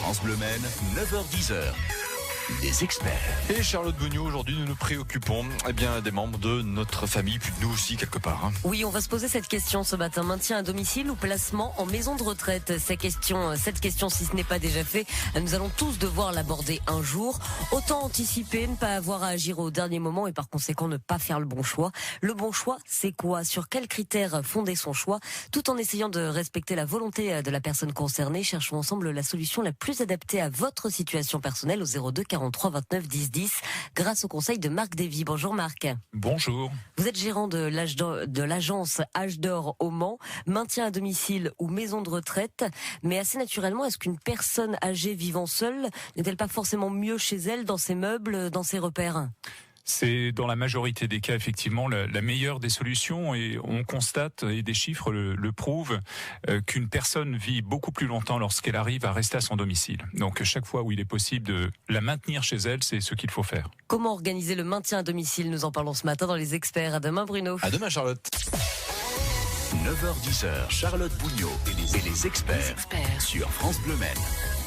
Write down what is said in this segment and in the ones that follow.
France Bleu Maine, 9h-10h. Les experts. Et Charlotte Beugnot, aujourd'hui nous nous préoccupons des membres de notre famille, puis de nous aussi quelque part. Oui, on va se poser cette question ce matin. Maintien à domicile ou placement en maison de retraite? Cette question, si ce n'est pas déjà fait, nous allons tous devoir l'aborder un jour. Autant anticiper, ne pas avoir à agir au dernier moment et par conséquent ne pas faire le bon choix. Le bon choix, c'est quoi? Sur quels critères fonder son choix? Tout en essayant de respecter la volonté de la personne concernée, cherchons ensemble la solution la plus adaptée à votre situation personnelle au 02 43 29 10 10 grâce au conseil de Marc Davy. Bonjour Marc. Bonjour. Vous êtes gérant de l'agence Âge d'Or au Mans, maintien à domicile ou maison de retraite. Mais assez naturellement, est-ce qu'une personne âgée vivant seule n'est-elle pas forcément mieux chez elle, dans ses meubles, dans ses repères? C'est dans la majorité des cas effectivement la meilleure des solutions et on constate, et des chiffres le prouvent, qu'une personne vit beaucoup plus longtemps lorsqu'elle arrive à rester à son domicile. Donc chaque fois où il est possible de la maintenir chez elle, c'est ce qu'il faut faire. Comment organiser le maintien à domicile? Nous en parlons ce matin dans Les Experts. À demain Bruno. À demain Charlotte. 9h-10h, Charlotte Beugnot et les experts sur France Bleu Maine.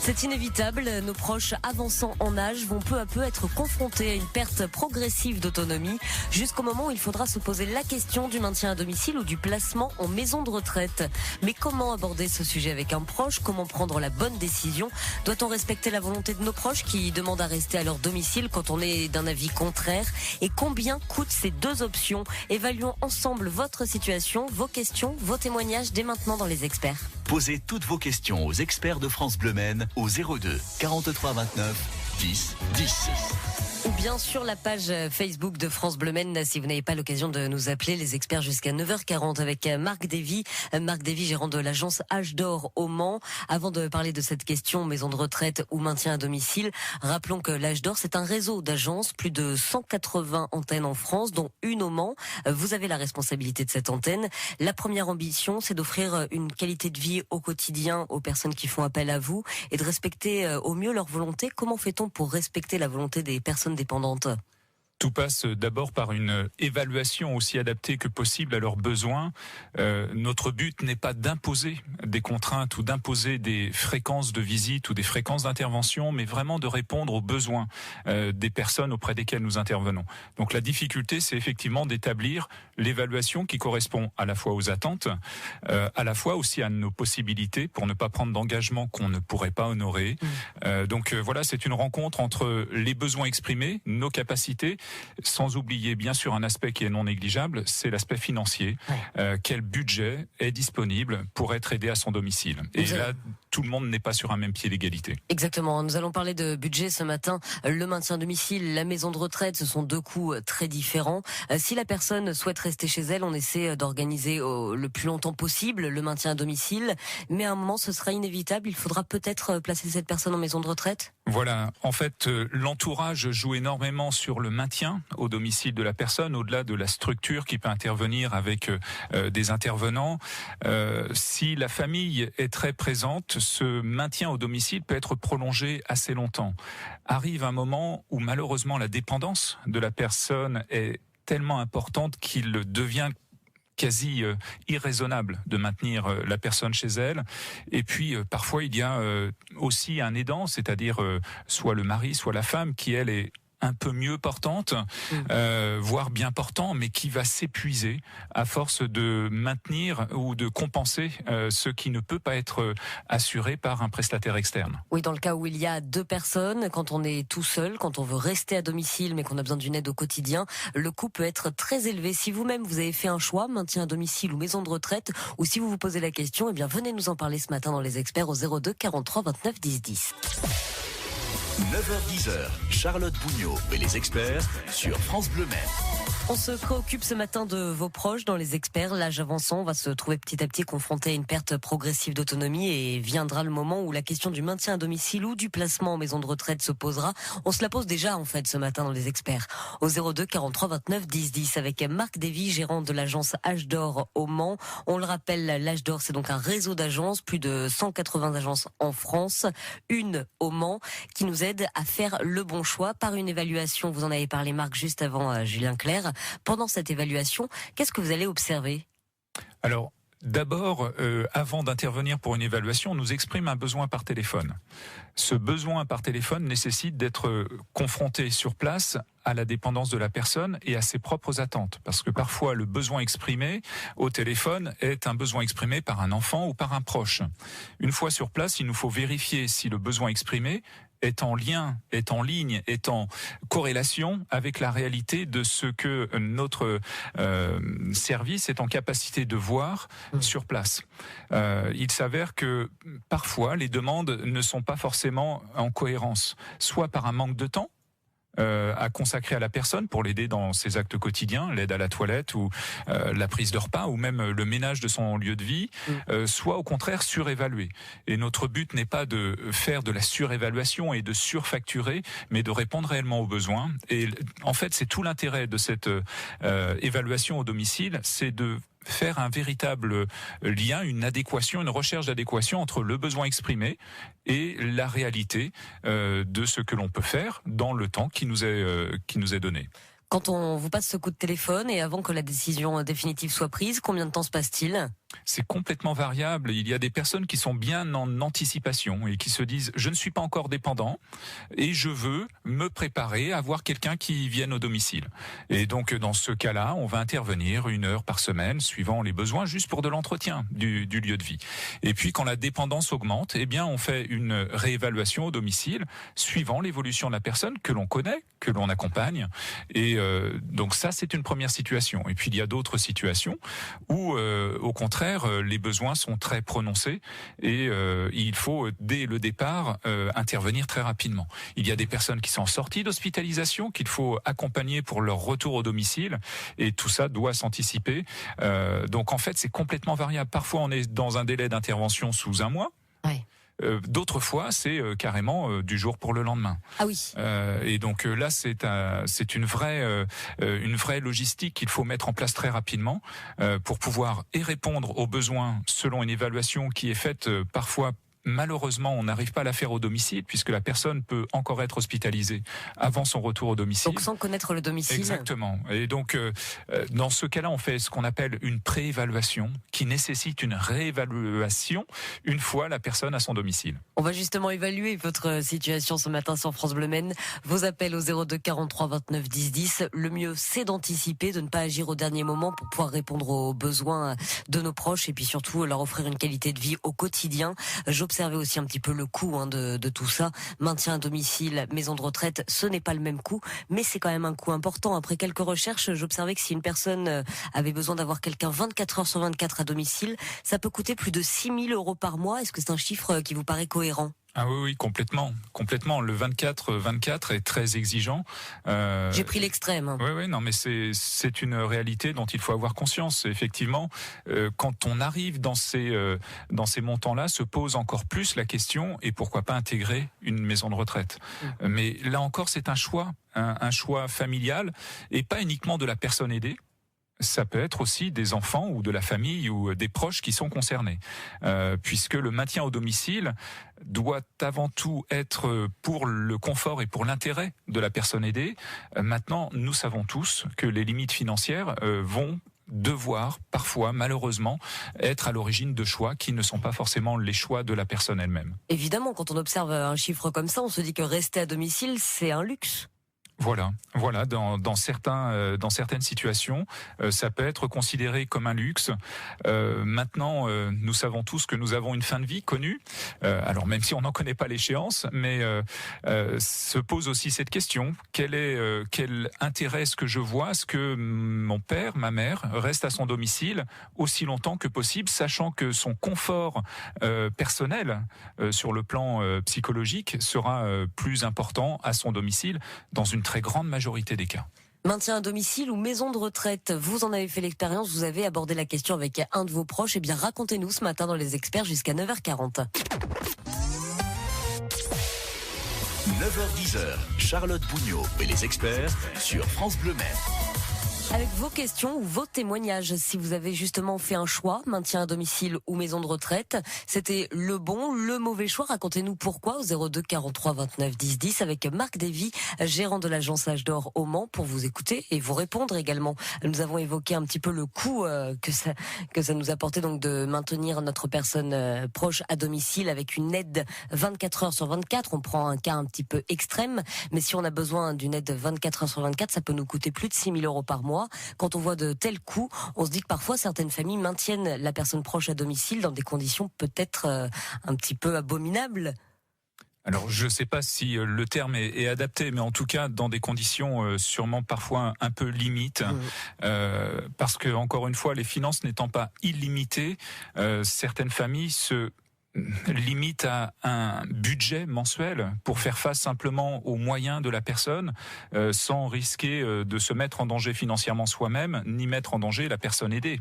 C'est inévitable, nos proches avançant en âge vont peu à peu être confrontés à une perte progressive d'autonomie, jusqu'au moment où il faudra se poser la question du maintien à domicile ou du placement en maison de retraite. Mais comment aborder ce sujet avec un proche? Comment prendre la bonne décision? Doit-on respecter la volonté de nos proches qui demandent à rester à leur domicile quand on est d'un avis contraire? Et combien coûtent ces deux options? Évaluons ensemble votre situation, vos questions, vos témoignages dès maintenant dans Les Experts. Posez toutes vos questions aux experts de France Bleu Maine au 02 43 29 10 10. Ou bien sur la page Facebook de France Bleu Maine, si vous n'avez pas l'occasion de nous appeler, Les Experts jusqu'à 9h40 avec Marc Davy. Marc Davy, gérant de l'agence Âge d'Or au Mans. Avant de parler de cette question, maison de retraite ou maintien à domicile, rappelons que l'Âge d'Or, c'est un réseau d'agences, plus de 180 antennes en France, dont une au Mans. Vous avez la responsabilité de cette antenne. La première ambition, c'est d'offrir une qualité de vie au quotidien aux personnes qui font appel à vous et de respecter au mieux leur volonté. Comment fait-on pour respecter la volonté des personnes dépendantes? Tout passe d'abord par une évaluation aussi adaptée que possible à leurs besoins. Notre but n'est pas d'imposer des contraintes ou d'imposer des fréquences de visite ou des fréquences d'intervention, mais vraiment de répondre aux besoins des personnes auprès desquelles nous intervenons. Donc la difficulté, c'est effectivement d'établir l'évaluation qui correspond à la fois aux attentes, à la fois aussi à nos possibilités pour ne pas prendre d'engagement qu'on ne pourrait pas honorer. Donc voilà, c'est une rencontre entre les besoins exprimés, nos capacités, sans oublier bien sûr un aspect qui est non négligeable, c'est l'aspect financier. Quel budget est disponible pour être aidé à son domicile? Et là, tout le monde n'est pas sur un même pied d'égalité. Exactement. Nous allons parler de budget ce matin. Le maintien à domicile, la maison de retraite, ce sont deux coûts très différents. Si la personne souhaite rester chez elle, on essaie d'organiser le plus longtemps possible le maintien à domicile. Mais à un moment, ce sera inévitable. Il faudra peut-être placer cette personne en maison de retraite. Voilà. En fait, l'entourage joue énormément sur le maintien au domicile de la personne, au-delà de la structure qui peut intervenir avec des intervenants. Si la famille est très présente, ce maintien au domicile peut être prolongé assez longtemps. Arrive un moment où malheureusement la dépendance de la personne est tellement importante qu'il devient quasi irraisonnable de maintenir la personne chez elle. Et puis parfois il y a aussi un aidant, c'est-à-dire soit le mari, soit la femme qui elle est un peu mieux portante, voire bien portant, mais qui va s'épuiser à force de maintenir ou de compenser ce qui ne peut pas être assuré par un prestataire externe. Oui, dans le cas où il y a deux personnes, quand on est tout seul, quand on veut rester à domicile, mais qu'on a besoin d'une aide au quotidien, le coût peut être très élevé. Si vous-même vous avez fait un choix, maintien à domicile ou maison de retraite, ou si vous vous posez la question, eh bien venez nous en parler ce matin dans Les Experts au 02 43 29 10 10. 9h-10h, Charlotte Beugnot et les experts sur France Bleu Maine. On se préoccupe ce matin de vos proches dans Les Experts. L'âge avançant, on va se trouver petit à petit confronté à une perte progressive d'autonomie et viendra le moment où la question du maintien à domicile ou du placement en maison de retraite se posera. On se la pose déjà en fait ce matin dans Les Experts. Au 02 43 29 10 10 avec Marc Davy, gérant de l'agence Âge d'Or au Mans. On le rappelle, l'Âge d'Or, c'est donc un réseau d'agences, plus de 180 agences en France, une au Mans, qui nous aide à faire le bon choix par une évaluation. Vous en avez parlé Marc juste avant Julien Clerc. Pendant cette évaluation, qu'est-ce que vous allez observer ? Alors, D'abord, avant d'intervenir pour une évaluation, on nous exprime un besoin par téléphone. Ce besoin par téléphone nécessite d'être confronté sur place à la dépendance de la personne et à ses propres attentes. Parce que parfois, le besoin exprimé au téléphone est un besoin exprimé par un enfant ou par un proche. Une fois sur place, il nous faut vérifier si le besoin exprimé est en lien, est en ligne, est en corrélation avec la réalité de ce que notre service est en capacité de voir sur place. Il s'avère que parfois les demandes ne sont pas forcément en cohérence, soit par un manque de temps à consacrer à la personne pour l'aider dans ses actes quotidiens, l'aide à la toilette ou la prise de repas ou même le ménage de son lieu de vie, soit au contraire surévaluer. Et notre but n'est pas de faire de la surévaluation et de surfacturer, mais de répondre réellement aux besoins. Et en fait, c'est tout l'intérêt de cette évaluation au domicile, c'est de faire un véritable lien, une adéquation, une recherche d'adéquation entre le besoin exprimé et la réalité de ce que l'on peut faire dans le temps qui nous est donné. Quand on vous passe ce coup de téléphone et avant que la décision définitive soit prise, combien de temps se passe-t-il ? C'est complètement variable. Il y a des personnes qui sont bien en anticipation et qui se disent « je ne suis pas encore dépendant et je veux me préparer à voir quelqu'un qui vienne au domicile ». Et donc dans ce cas-là, on va intervenir 1 heure par semaine, suivant les besoins, juste pour de l'entretien du lieu de vie. Et puis quand la dépendance augmente, eh bien on fait une réévaluation au domicile, suivant l'évolution de la personne que l'on connaît, que l'on accompagne. Et donc ça, c'est une première situation. Et puis il y a d'autres situations où, au contraire, les besoins sont très prononcés et il faut, dès le départ, intervenir très rapidement. Il y a des personnes qui sont sorties d'hospitalisation, qu'il faut accompagner pour leur retour au domicile, et tout ça doit s'anticiper. Donc en fait, c'est complètement variable. Parfois, on est dans un délai d'intervention sous 1 mois. Oui. D'autres fois, c'est carrément du jour pour le lendemain. Ah oui. Et donc là, c'est une vraie logistique qu'il faut mettre en place très rapidement pour pouvoir et répondre aux besoins selon une évaluation qui est faite parfois. Malheureusement, on n'arrive pas à la faire au domicile puisque la personne peut encore être hospitalisée avant son retour au domicile. Donc sans connaître le domicile. Exactement. Et donc, dans ce cas-là, on fait ce qu'on appelle une préévaluation qui nécessite une réévaluation une fois la personne à son domicile. On va justement évaluer votre situation ce matin sur France Bleu Maine. Vos appels au 02 43 29 10 10. Le mieux, c'est d'anticiper, de ne pas agir au dernier moment pour pouvoir répondre aux besoins de nos proches et puis surtout leur offrir une qualité de vie au quotidien. J'observais aussi un petit peu le coût de tout ça. Maintien à domicile, maison de retraite, ce n'est pas le même coût, mais c'est quand même un coût important. Après quelques recherches, j'observais que si une personne avait besoin d'avoir quelqu'un 24 heures sur 24 à domicile, ça peut coûter plus de 6 000 € par mois. Est-ce que c'est un chiffre qui vous paraît cohérent ? Ah oui, complètement. Le 24 est très exigeant. J'ai pris l'extrême. Oui, non, mais c'est une réalité dont il faut avoir conscience. Effectivement, quand on arrive dans ces montants-là, se pose encore plus la question, et pourquoi pas intégrer une maison de retraite. Mais là encore, c'est un choix familial, et pas uniquement de la personne aidée. Ça peut être aussi des enfants ou de la famille ou des proches qui sont concernés, puisque le maintien au domicile doit avant tout être pour le confort et pour l'intérêt de la personne aidée. Maintenant, nous savons tous que les limites financières vont devoir parfois, malheureusement, être à l'origine de choix qui ne sont pas forcément les choix de la personne elle-même. Évidemment, quand on observe un chiffre comme ça, on se dit que rester à domicile, c'est un luxe. Voilà. Dans certaines situations, ça peut être considéré comme un luxe. Maintenant, nous savons tous que nous avons une fin de vie connue. Alors même si on n'en connaît pas l'échéance, mais se pose aussi cette question quel intérêt est-ce que je vois à ce que mon père, ma mère reste à son domicile aussi longtemps que possible, sachant que son confort personnel sur le plan psychologique sera plus important à son domicile dans une très grande majorité des cas. Maintien à domicile ou maison de retraite, vous en avez fait l'expérience, vous avez abordé la question avec un de vos proches, eh bien racontez-nous ce matin dans Les Experts jusqu'à 9h40. 9h-10h, Charlotte Bougnot et Les Experts sur France Bleu Maine. Avec vos questions ou vos témoignages, si vous avez justement fait un choix, maintien à domicile ou maison de retraite, c'était le bon, le mauvais choix. Racontez-nous pourquoi au 02 43 29 10 10 avec Marc Davy, gérant de l'agence L'Âge d'Or au Mans, pour vous écouter et vous répondre également. Nous avons évoqué un petit peu le coût que ça nous apportait donc de maintenir notre personne proche à domicile avec une aide 24 heures sur 24. On prend un cas un petit peu extrême, mais si on a besoin d'une aide 24 heures sur 24, ça peut nous coûter plus de 6 000 € par mois. Quand on voit de tels coûts, on se dit que parfois certaines familles maintiennent la personne proche à domicile dans des conditions peut-être un petit peu abominables. Alors, je ne sais pas si le terme est adapté, mais en tout cas, dans des conditions sûrement parfois un peu limites, parce que, encore une fois, les finances n'étant pas illimitées, certaines familles se limite à un budget mensuel pour faire face simplement aux moyens de la personne, sans risquer de se mettre en danger financièrement soi-même, ni mettre en danger la personne aidée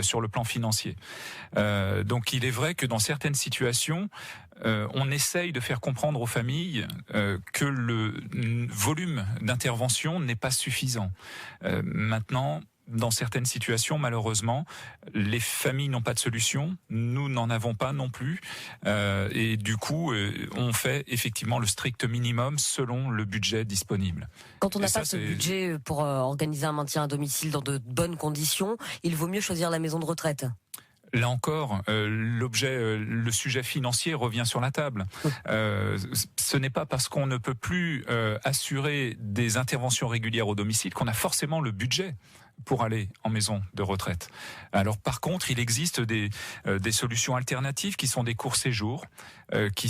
sur le plan financier. Donc il est vrai que dans certaines situations, on essaye de faire comprendre aux familles que le volume d'intervention n'est pas suffisant. Maintenant, dans certaines situations, malheureusement, les familles n'ont pas de solution, nous n'en avons pas non plus, et du coup, on fait effectivement le strict minimum selon le budget disponible. Quand on n'a pas ce budget pour organiser un maintien à domicile dans de bonnes conditions, il vaut mieux choisir la maison de retraite. Là encore, le sujet financier revient sur la table. Ce n'est pas parce qu'on ne peut plus assurer des interventions régulières au domicile qu'on a forcément le budget pour aller en maison de retraite. Alors par contre, il existe des solutions alternatives qui sont des courts-séjours, qui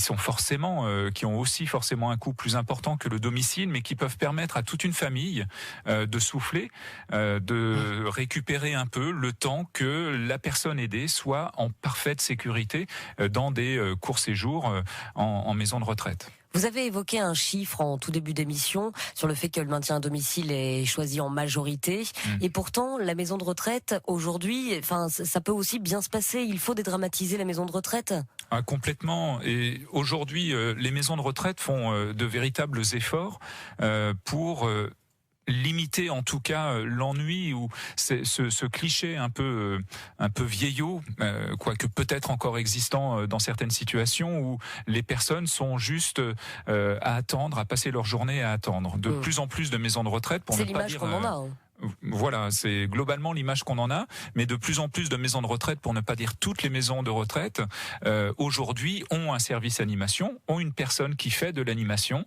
ont aussi forcément un coût plus important que le domicile, mais qui peuvent permettre à toute une famille de souffler, de récupérer un peu le temps que la personne aidée soit en parfaite sécurité dans des courts-séjours en maison de retraite. Vous avez évoqué un chiffre en tout début d'émission sur le fait que le maintien à domicile est choisi en majorité. Et pourtant, la maison de retraite, aujourd'hui, ça peut aussi bien se passer. Il faut dédramatiser la maison de retraite. Ah, complètement. Et aujourd'hui, les maisons de retraite font de véritables efforts pour limiter en tout cas l'ennui ou ce cliché un peu vieillot, quoique peut-être encore existant dans certaines situations où les personnes sont juste à attendre, à passer leur journée à attendre. De plus en plus de maisons de retraite, pour ne pas dire... C'est l'image qu'on en a. Voilà, c'est globalement l'image qu'on en a, mais de plus en plus de maisons de retraite, pour ne pas dire toutes les maisons de retraite, aujourd'hui ont un service animation, ont une personne qui fait de l'animation,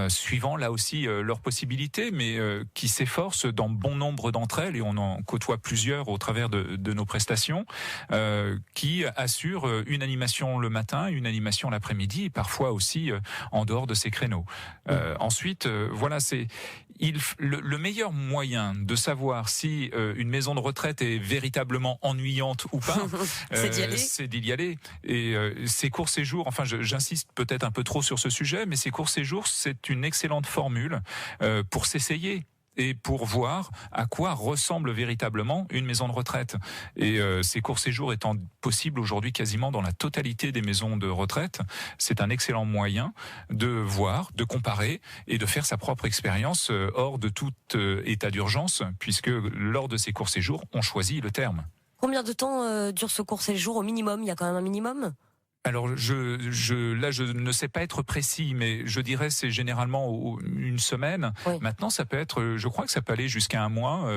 suivant là aussi leurs possibilités, mais qui s'efforce dans bon nombre d'entre elles, et on en côtoie plusieurs au travers de nos prestations, qui assurent une animation le matin, une animation l'après-midi, et parfois aussi en dehors de ces créneaux. Ensuite, voilà, c'est le meilleur moyen de savoir si une maison de retraite est véritablement ennuyante ou pas, c'est d'y aller. Et ces courts séjours, enfin j'insiste peut-être un peu trop sur ce sujet, mais ces courts séjours, c'est une excellente formule pour s'essayer et pour voir à quoi ressemble véritablement une maison de retraite. Et ces courts séjours étant possibles aujourd'hui quasiment dans la totalité des maisons de retraite, c'est un excellent moyen de voir, de comparer et de faire sa propre expérience hors de tout état d'urgence, puisque lors de ces courts séjours, on choisit le terme. Combien de temps dure ce court séjour au minimum ? Il y a quand même un minimum ? Alors je ne sais pas être précis, mais je dirais c'est généralement une semaine. Oui. Maintenant, ça peut être, je crois que ça peut aller jusqu'à un mois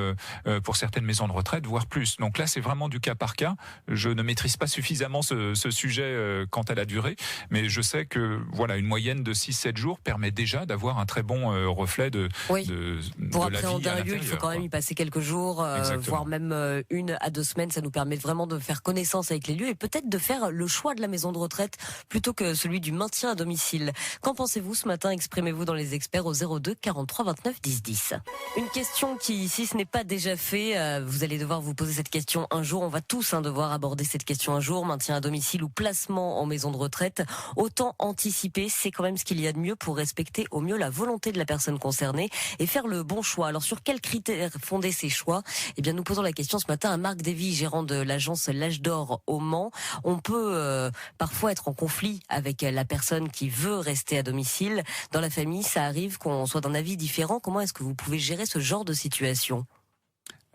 pour certaines maisons de retraite, voire plus. Donc là, c'est vraiment du cas par cas. Je ne maîtrise pas suffisamment ce sujet quant à la durée, mais je sais que voilà, une moyenne de 6-7 jours permet déjà d'avoir un très bon reflet de la vie pour appréhender un lieu, il faut quand même y passer quelques jours, voire même 1 à 2 semaines. Ça nous permet vraiment de faire connaissance avec les lieux et peut-être de faire le choix de la maison de retraite plutôt que celui du maintien à domicile. Qu'en pensez-vous ce matin ? Exprimez-vous dans les experts au 02 43 29 10 10. Une question qui, si ce n'est pas déjà fait, vous allez devoir vous poser cette question un jour. On va tous devoir aborder cette question un jour. Maintien à domicile ou placement en maison de retraite. Autant anticiper, c'est quand même ce qu'il y a de mieux pour respecter au mieux la volonté de la personne concernée et faire le bon choix. Alors sur quels critères fonder ces choix ? Eh bien nous posons la question ce matin à Marc Davy, gérant de l'agence L'Âge d'Or au Mans. On peut parfois être en conflit avec la personne qui veut rester à domicile. Dans la famille, ça arrive qu'on soit d'un avis différent. Comment est-ce que vous pouvez gérer ce genre de situation ?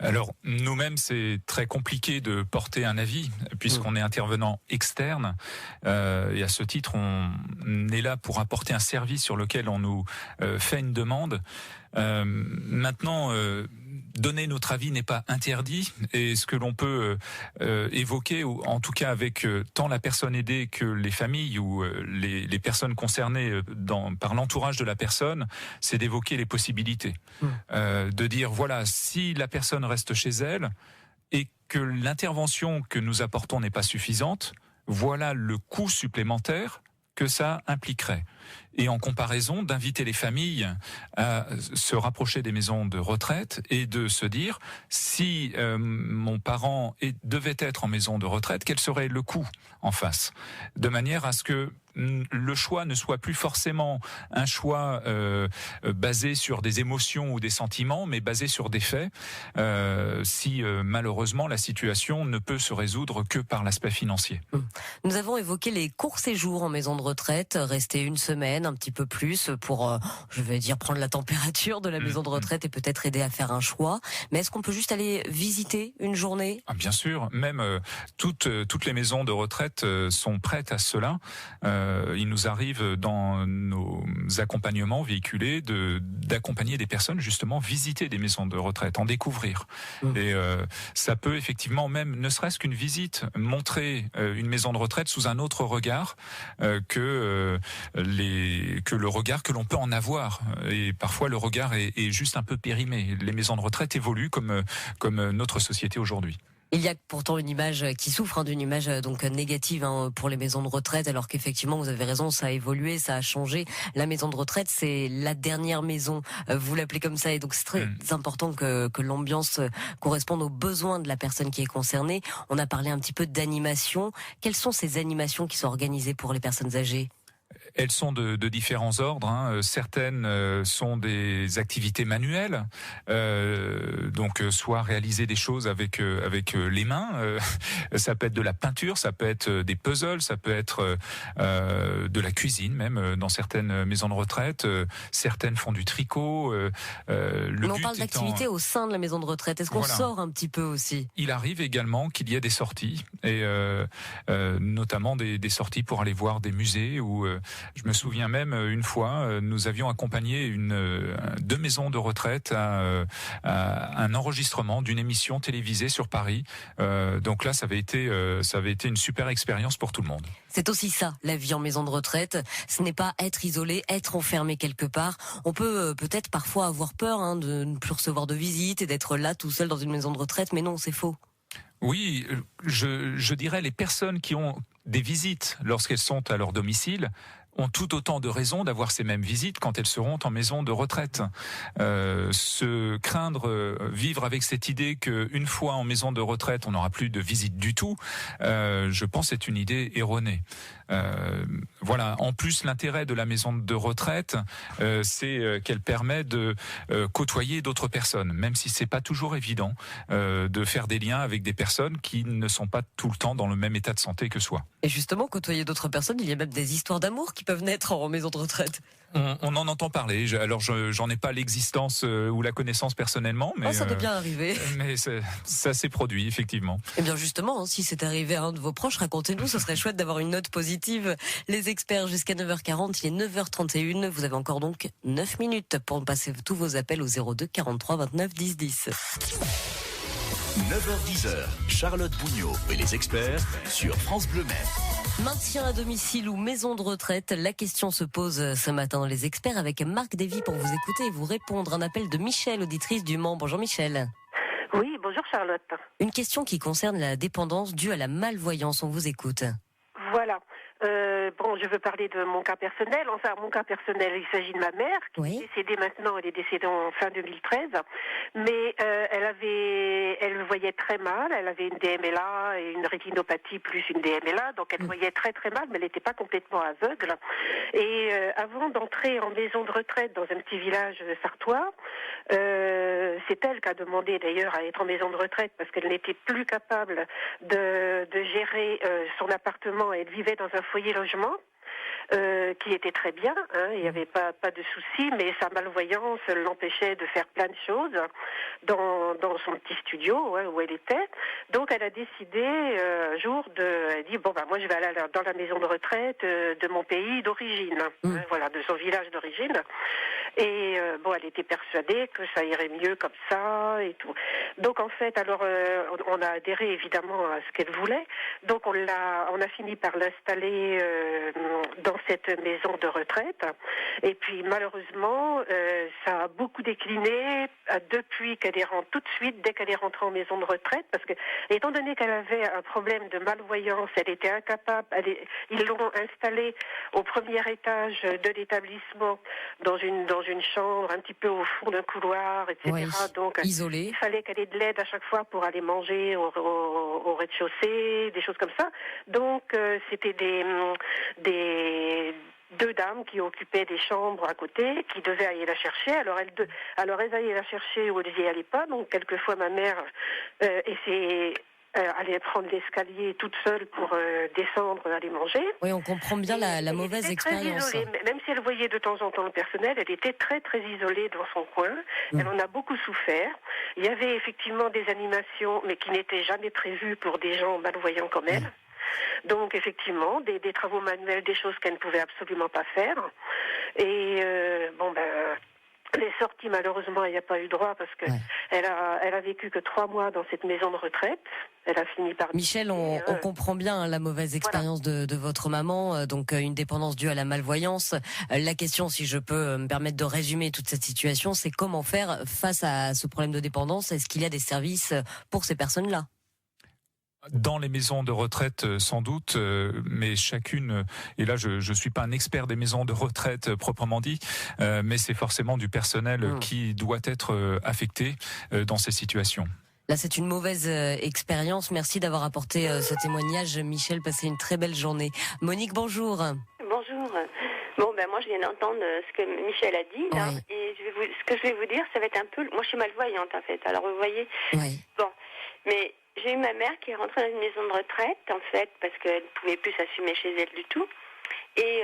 Alors, nous-mêmes, c'est très compliqué de porter un avis, puisqu'on est intervenant externe. Et à ce titre, on est là pour apporter un service sur lequel on nous fait une demande. Maintenant, donner notre avis n'est pas interdit, et ce que l'on peut évoquer, ou en tout cas avec tant la personne aidée que les familles ou les personnes concernées par l'entourage de la personne, c'est d'évoquer les possibilités. De dire, voilà, si la personne reste chez elle et que l'intervention que nous apportons n'est pas suffisante, voilà le coût supplémentaire que ça impliquerait. Et en comparaison, d'inviter les familles à se rapprocher des maisons de retraite et de se dire, si mon parent devait être en maison de retraite, quel serait le coût en face? De manière à ce que le choix ne soit plus forcément un choix basé sur des émotions ou des sentiments, mais basé sur des faits, si malheureusement la situation ne peut se résoudre que par l'aspect financier. Nous avons évoqué les courts séjours en maison de retraite, rester une semaine, un petit peu plus, pour, je vais dire, prendre la température de la maison de retraite et peut-être aider à faire un choix. Mais est-ce qu'on peut juste aller visiter une journée? Bien sûr, même toutes les maisons de retraite sont prêtes à cela. Il nous arrive dans nos accompagnements véhiculés d'accompagner des personnes justement visiter des maisons de retraite, en découvrir. Et ça peut effectivement même, ne serait-ce qu'une visite, montrer une maison de retraite sous un autre regard que le regard que l'on peut en avoir. Et parfois le regard est juste un peu périmé. Les maisons de retraite évoluent comme notre société aujourd'hui. Il y a pourtant une image qui souffre d'une image donc négative pour les maisons de retraite, alors qu'effectivement vous avez raison, ça a évolué, ça a changé. La maison de retraite, c'est la dernière maison, vous l'appelez comme ça, et donc c'est très important que l'ambiance corresponde aux besoins de la personne qui est concernée. On a parlé un petit peu d'animation. Quelles sont ces animations qui sont organisées pour les personnes âgées? Elles sont de différents ordres. Certaines sont des activités manuelles, donc soit réaliser des choses avec les mains. Ça peut être de la peinture, ça peut être des puzzles, ça peut être de la cuisine même dans certaines maisons de retraite. Certaines font du tricot. Mais on parle d'activités au sein de la maison de retraite. Est-ce qu'on sort un petit peu aussi? Il arrive également qu'il y ait des sorties, et notamment des sorties pour aller voir des musées ou je me souviens même une fois, nous avions accompagné deux maisons de retraite à un enregistrement d'une émission télévisée sur Paris. Donc là, ça avait été une super expérience pour tout le monde. C'est aussi ça, la vie en maison de retraite. Ce n'est pas être isolé, être enfermé quelque part. On peut peut-être parfois avoir peur de ne plus recevoir de visites et d'être là tout seul dans une maison de retraite, mais non, c'est faux. Oui, je dirais les personnes qui ont des visites lorsqu'elles sont à leur domicile ont tout autant de raisons d'avoir ces mêmes visites quand elles seront en maison de retraite. Se craindre, vivre avec cette idée qu'une fois en maison de retraite, on n'aura plus de visite du tout, je pense c'est une idée erronée. Voilà. En plus, l'intérêt de la maison de retraite, c'est qu'elle permet de côtoyer d'autres personnes, même si c'est pas toujours évident de faire des liens avec des personnes qui ne sont pas tout le temps dans le même état de santé que soi. Et justement, côtoyer d'autres personnes, il y a même des histoires d'amour qui peuvent naître en maison de retraite. On en entend parler. Alors, j'en ai pas l'existence ou la connaissance personnellement, mais ça doit bien arriver. Mais ça s'est produit effectivement. Eh bien justement, si c'est arrivé à un de vos proches, racontez-nous. Ce serait chouette d'avoir une note positive. Les experts jusqu'à 9h40, il est 9h31. Vous avez encore donc 9 minutes pour passer tous vos appels au 02 43 29 10 10. 9h10, Charlotte Bougnot et les experts sur France Bleu Maine. Maintien à domicile ou maison de retraite, la question se pose ce matin dans les experts avec Marc Davy pour vous écouter et vous répondre. Un appel de Michel, auditrice du Mans. Bonjour Michel. Oui, bonjour Charlotte. Une question qui concerne la dépendance due à la malvoyance. On vous écoute. Voilà. Je veux parler de mon cas personnel. Enfin, mon cas personnel, il s'agit de ma mère, qui est décédée maintenant. Elle est décédée en fin 2013. Mais elle voyait très mal. Elle avait une DMLA et une rétinopathie plus une DMLA. Donc, elle voyait très très mal, mais elle n'était pas complètement aveugle. Et avant d'entrer en maison de retraite dans un petit village sartois, c'est elle qui a demandé d'ailleurs à être en maison de retraite parce qu'elle n'était plus capable de gérer son appartement. Elle vivait dans un foyer logement. qui était très bien, hein, il n'y avait pas de souci, mais sa malvoyance l'empêchait de faire plein de choses dans son petit studio, hein, où elle était. Donc elle a décidé un jour elle dit bon moi je vais aller dans la maison de retraite de mon pays d'origine, hein, voilà, de son village d'origine. Et elle était persuadée que ça irait mieux comme ça et tout. Donc en fait, alors on a adhéré évidemment à ce qu'elle voulait. Donc on a fini par l'installer dans cette maison de retraite. Et puis malheureusement, ça a beaucoup décliné depuis qu'elle est rentrée, tout de suite dès qu'elle est rentrée en maison de retraite, parce que étant donné qu'elle avait un problème de malvoyance, elle était incapable. Ils l'ont installée au premier étage de l'établissement dans une chambre un petit peu au fond d'un couloir, etc. Oui, donc isolée. Il fallait qu'elle ait de l'aide à chaque fois pour aller manger au rez-de-chaussée, des choses comme ça. Donc c'était des deux dames qui occupaient des chambres à côté, qui devaient aller la chercher. Alors elles allaient la chercher où elles n'y allaient pas. Donc quelquefois ma mère essayait aller prendre l'escalier toute seule pour descendre, aller manger. Oui, on comprend bien la mauvaise expérience. Même si elle voyait de temps en temps le personnel, elle était très très isolée dans son coin. Elle en a beaucoup souffert. Il y avait effectivement des animations, mais qui n'étaient jamais prévues pour des gens malvoyants comme elle. Donc effectivement, des travaux manuels, des choses qu'elle ne pouvait absolument pas faire. Et les sorties, malheureusement, il n'y a pas eu droit parce que elle a vécu que 3 mois dans cette maison de retraite. Elle a fini par... Michel, on comprend bien la mauvaise expérience de votre maman, donc une dépendance due à la malvoyance. La question, si je peux me permettre de résumer toute cette situation, c'est comment faire face à ce problème de dépendance? Est-ce qu'il y a des services pour ces personnes-là? Dans les maisons de retraite, sans doute, mais chacune, et là je suis pas un expert des maisons de retraite proprement dit, mais c'est forcément du personnel qui doit être affecté dans ces situations. Là, c'est une mauvaise expérience. Merci d'avoir apporté ce témoignage. Michel, passez une très belle journée. Monique, bonjour. Bonjour. Bon, moi, je viens d'entendre ce que Michel a dit, là, et ce que je vais vous dire, ça va être un peu... Moi, je suis malvoyante, en fait. Alors, vous voyez... Oui. Bon, mais j'ai eu ma mère qui est rentrée dans une maison de retraite, en fait, parce qu'elle ne pouvait plus s'assumer chez elle du tout. Et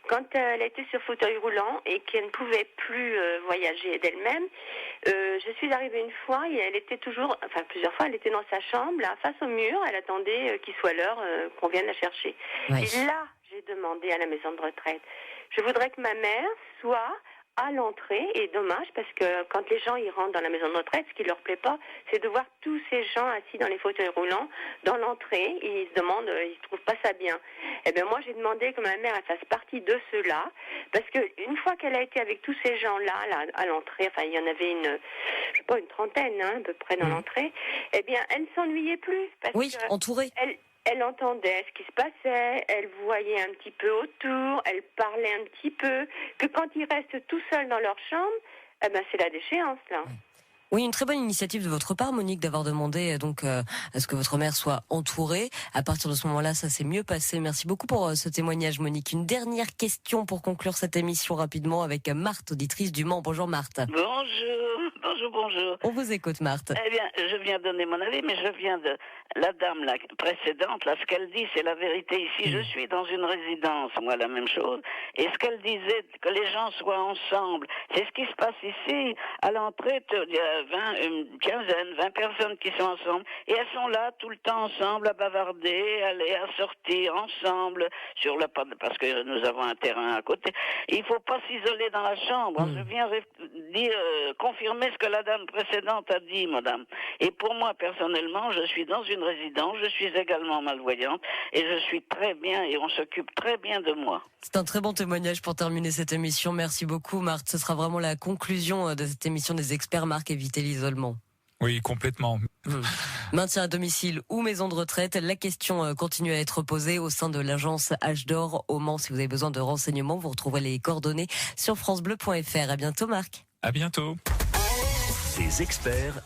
quand elle était sur fauteuil roulant et qu'elle ne pouvait plus voyager d'elle-même, je suis arrivée une fois et elle était plusieurs fois, elle était dans sa chambre, là, face au mur, elle attendait qu'il soit l'heure qu'on vienne la chercher. Oui. Et là, j'ai demandé à la maison de retraite, je voudrais que ma mère soit à l'entrée, et dommage parce que quand les gens y rentrent dans la maison de retraite, ce qui leur plaît pas, c'est de voir tous ces gens assis dans les fauteuils roulants dans l'entrée, et ils se demandent, ils trouvent pas ça bien. Eh bien moi j'ai demandé que ma mère elle fasse partie de ceux-là, parce que une fois qu'elle a été avec tous ces gens-là là, à l'entrée, enfin il y en avait une trentaine à peu près dans l'entrée, eh bien elle ne s'ennuyait plus parce que entourée. Elle entendait ce qui se passait, elle voyait un petit peu autour, elle parlait un petit peu, que quand ils restent tout seuls dans leur chambre, eh ben c'est la déchéance, là. Oui, une très bonne initiative de votre part, Monique, d'avoir demandé à ce que votre mère soit entourée. À partir de ce moment-là, ça s'est mieux passé. Merci beaucoup pour ce témoignage, Monique. Une dernière question pour conclure cette émission rapidement avec Marthe, auditrice du Mans. Bonjour Marthe. Bonjour. On vous écoute, Marthe. Eh bien, je viens donner mon avis, mais je viens de la dame là, précédente. Là, ce qu'elle dit, c'est la vérité. Ici, je suis dans une résidence, moi, la même chose. Et ce qu'elle disait, que les gens soient ensemble, c'est ce qui se passe ici. À l'entrée, il y a une quinzaine, 20 personnes qui sont ensemble. Et elles sont là tout le temps ensemble, à bavarder, à sortir ensemble, parce que nous avons un terrain à côté. Il faut pas s'isoler dans la chambre. Je viens confirmer ce que la dame précédente a dit, madame. Et pour moi, personnellement, je suis dans une résidence, je suis également malvoyante, et je suis très bien, et on s'occupe très bien de moi. C'est un très bon témoignage pour terminer cette émission. Merci beaucoup, Marthe. Ce sera vraiment la conclusion de cette émission des experts. Marc, éviter l'isolement. Oui, complètement. Maintien à domicile ou maison de retraite, la question continue à être posée au sein de l'agence H d'Or au Mans. Si vous avez besoin de renseignements, vous retrouverez les coordonnées sur francebleu.fr. À bientôt, Marc. À bientôt. Les experts